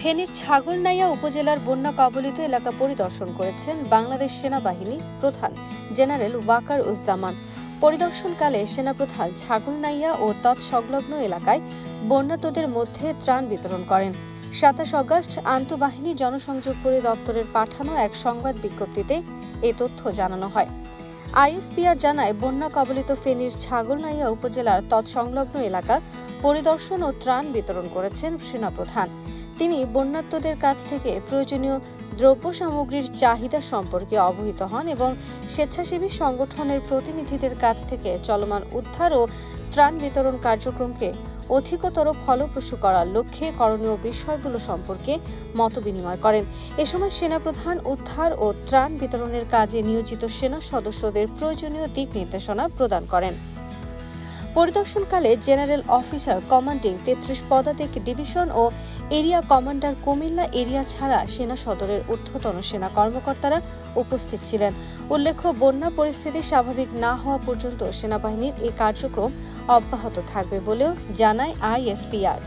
ফেনীর ছাগলনাইয়া উপজেলার বন্যা কবলিত এলাকা পরিদর্শন করেছেন বাংলাদেশ সেনাবাহিনী প্রধান জেনারেল ওয়াকার উজ্জামান। পরিদর্শনকালে সেনাপ্রধান ছাগলনাইয়া ও তৎসংলগ্ন এলাকায় বন্যার্তদের মধ্যে ত্রাণ বিতরণ করেন। ২৭ আগস্ট আন্তঃবাহিনী জনসংযোগ পরিদপ্তরের পাঠানো এক সংবাদ বিজ্ঞপ্তিতে এ তথ্য জানানো হয়। আইএসপিআর জানায়, বন্যা কবলিত ফেনীর ছাগলনাইয়া উপজেলার তৎসংলগ্ন এলাকা পরিদর্শন ও ত্রাণ বিতরণ করেছেন সেনাপ্রধান। তিনি বন্যার্তদের কাছ থেকে প্রয়োজনীয় দ্রব্য সামগ্রীর চাহিদা সম্পর্কে অবহিত হন এবং স্বেচ্ছাসেবী সংগঠনের প্রতিনিধিদের কাছ থেকে চলমান উদ্ধার ও ত্রাণ বিতরণ কার্যক্রমকে অধিকতর ফলপ্রসূ করার লক্ষ্যে করণীয় বিষয়গুলো সম্পর্কে মতবিনিময় করেন। এ সময় সেনাপ্রধান উদ্ধার ও ত্রাণ বিতরণের কাজে নিয়োজিত সেনা সদস্যদের প্রয়োজনীয় দিক নির্দেশনা প্রদান করেন। পরিদর্শনকালে জেনারেল অফিসার কমান্ডিং ৩৩ পদাতিক ডিভিশন ও এরিয়া কমান্ডার কুমিল্লা এরিয়া ছাড়া সেনা সদরের ঊর্ধ্বতন সেনা কর্মকর্তারা উপস্থিত ছিলেন। উল্লেখ্য, বন্যা পরিস্থিতি স্বাভাবিক না হওয়া পর্যন্ত সেনাবাহিনীর এই কার্যক্রম অব্যাহত থাকবে বলেও জানায় আইএসপিআর।